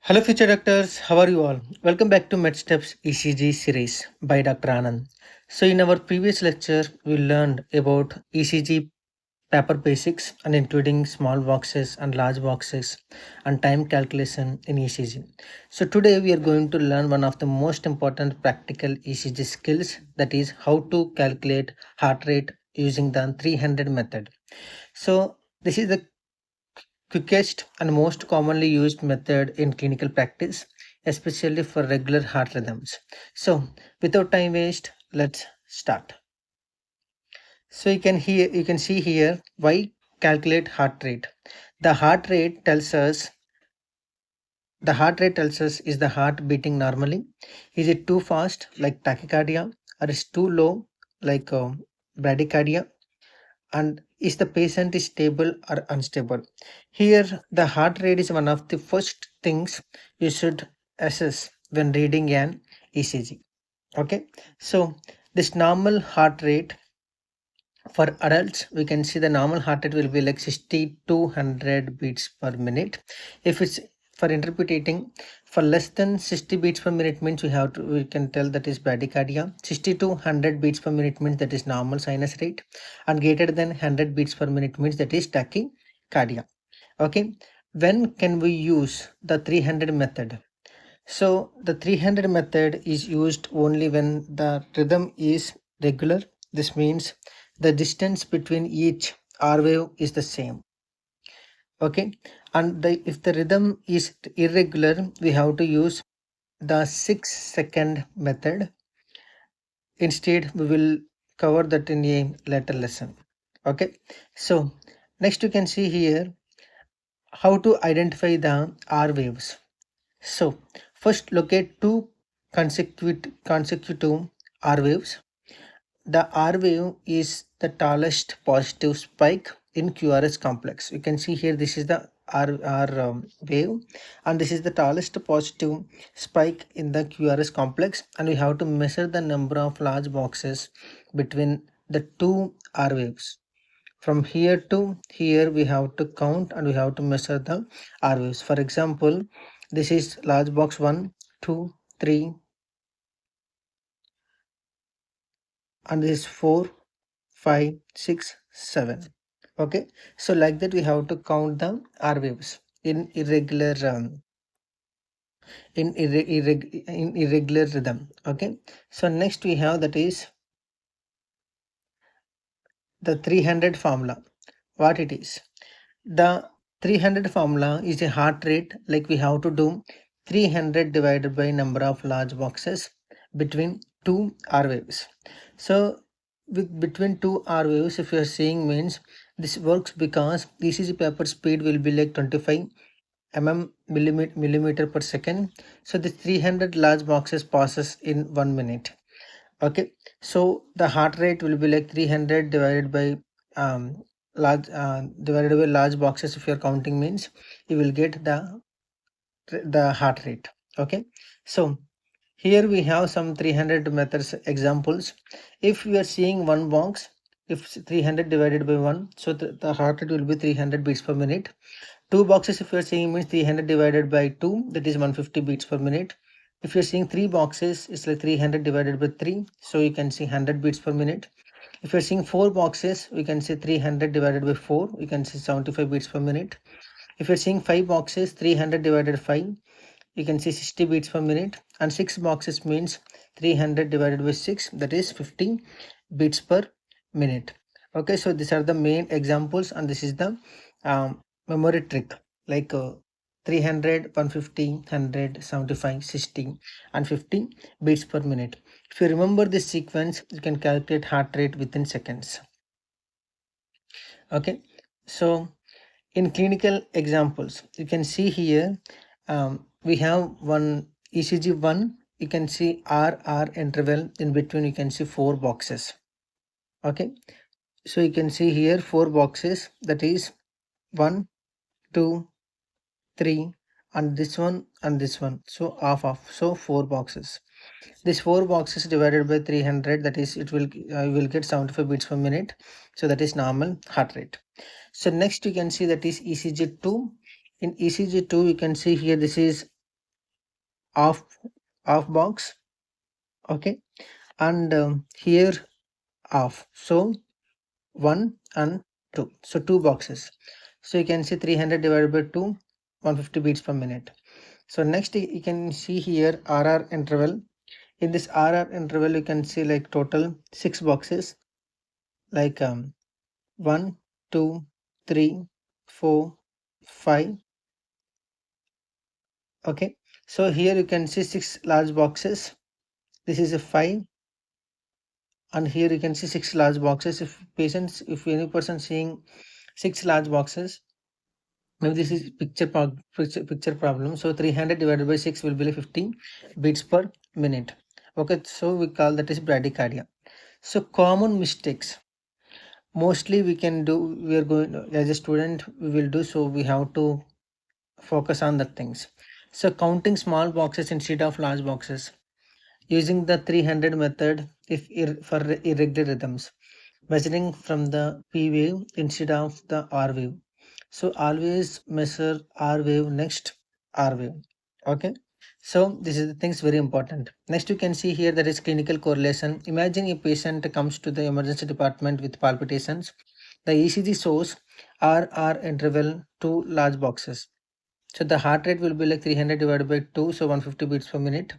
Hello, future doctors. How are you all? Welcome back to MedSteps ECG Series by Dr. Anand. So, in our previous lecture, we learned about ECG paper basics and including small boxes and large boxes and time calculation in ECG. So, today we are going to learn one of the most important practical ECG skills, that is how to calculate heart rate using the 300 method. So, this is the quickest and most commonly used method in clinical practice, especially for regular heart rhythms. So, without time waste, let's start. So you can see here why calculate heart rate. The heart rate tells us is the heart beating normally. Is it too fast like tachycardia, or is too low like bradycardia? And is the patient is stable or unstable? Here the heart rate is one of the first things you should assess when reading an ECG. Okay, so this normal heart rate for adults, we can see the normal heart rate will be like 60 to 100 beats per minute. If it's for interpreting, for less than 60 beats per minute means we can tell that is bradycardia. 60 to 100 beats per minute means that is normal sinus rate, and greater than 100 beats per minute means that is tachycardia. Okay, when can we use the 300 method? So the 300 method is used only when the rhythm is regular. This means the distance between each R wave is the same. Okay, and if the rhythm is irregular, we have to use the 6-second method. Instead, we will cover that in a later lesson. Okay, so next you can see here how to identify the R waves. So first locate two consecutive R waves. The R wave is the tallest positive spike in QRS complex. You can see here this is the R wave, and this is the tallest positive spike in the QRS complex, and we have to measure the number of large boxes between the two R waves. From here to here we have to count and we have to measure the R waves. For example, this is large box 1, 2, 3, and this is 4, 5, 6, 7. Okay, so like that we have to count the R waves in irregular rhythm. Okay, so next we have that is the 300 formula. What it is? The 300 formula is a heart rate, like we have to do 300 divided by number of large boxes between two R waves. So with between two R waves, if you are seeing, means this works because ECG paper speed will be like 25 millimeter per second. So the 300 large boxes passes in 1 minute. Okay, so the heart rate will be like 300 divided by large boxes. If you're counting, means you will get the heart rate. Okay, so here we have some 300 methods examples. If we are seeing one box, if 300 divided by 1, so the heart rate will be 300 beats per minute. Two boxes, if you are seeing, means 300 divided by 2, that is 150 beats per minute. If you're seeing three boxes, it's like 300 divided by 3, so you can see 100 beats per minute. If you're seeing four boxes, we can see 300 divided by 4, we can see 75 beats per minute. If you're seeing five boxes, 300 divided by 5, you can see 60 beats per minute. And six boxes means 300 divided by 6, that is 50 beats per minute. Okay, so these are the main examples, and this is the memory trick, like 300, 150, 100, 75, 60, and 50 beats per minute. If you remember this sequence, you can calculate heart rate within seconds. Okay, so in clinical examples, you can see here we have one ECG 1, you can see RR interval, in between you can see four boxes. Okay, so you can see here four boxes, that is 1, 2, 3, and this one and this one, so half, so four boxes. This four boxes divided by 300, that is it will you will get 75 beats per minute, so that is normal heart rate. So next you can see that is ECG 2. In ECG 2 you can see here this is off box, okay, and here off. So 1 and 2, so 2 boxes. So you can see 300 divided by 2, 150 beats per minute. So next you can see here RR interval. In this RR interval you can see like total 6 boxes, like 1, 2, 3, 4, 5. Okay, so here you can see 6 large boxes. This is a 5, and here you can see 6 large boxes. If any person seeing 6 large boxes, maybe this is picture problem. So 300 divided by 6 will be like 15 beats per minute. Okay, so we call that is bradycardia. So common mistakes mostly we are going as a student we will do, so we have to focus on the things. So counting small boxes instead of large boxes, using the 300 method for irregular rhythms, measuring from the P wave instead of the R wave. So always measure R wave next R wave. Okay. So this is the things very important. Next you can see here that is clinical correlation. Imagine a patient comes to the emergency department with palpitations. The ECG shows RR interval 2 large boxes. So the heart rate will be like 300 divided by 2, so 150 beats per minute.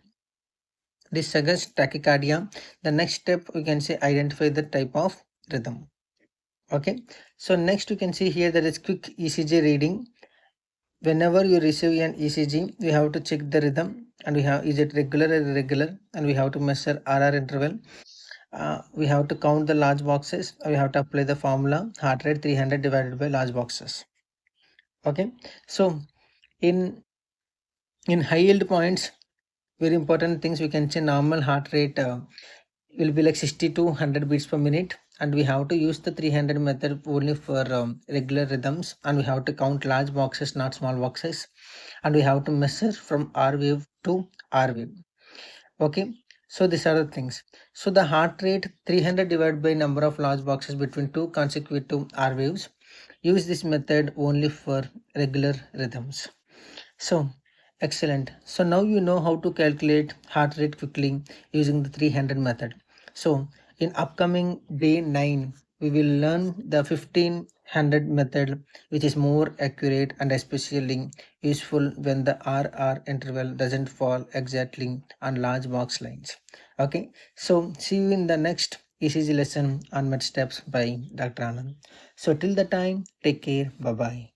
This suggests tachycardia. The next step we can say identify the type of rhythm. Okay, so next you can see here that is quick ECG reading. Whenever you receive an ECG, we have to check the rhythm and we have is it regular or irregular, and we have to measure RR interval. We have to count the large boxes. We have to apply the formula heart rate 300 divided by large boxes. Okay, so in high yield points, very important things we can say normal heart rate will be like 60 to 100 beats per minute, and we have to use the 300 method only for regular rhythms, and we have to count large boxes not small boxes, and we have to measure from R wave to R wave. Okay, so these are the things. So the heart rate 300 divided by number of large boxes between two consecutive R waves. Use this method only for regular rhythms. So excellent. So now you know how to calculate heart rate quickly using the 300 method. So in upcoming day 9, we will learn the 1500 method, which is more accurate and especially useful when the RR interval doesn't fall exactly on large box lines. Okay, so see you in the next ECG lesson on med steps by Dr. Anand. So till the time, take care. Bye bye.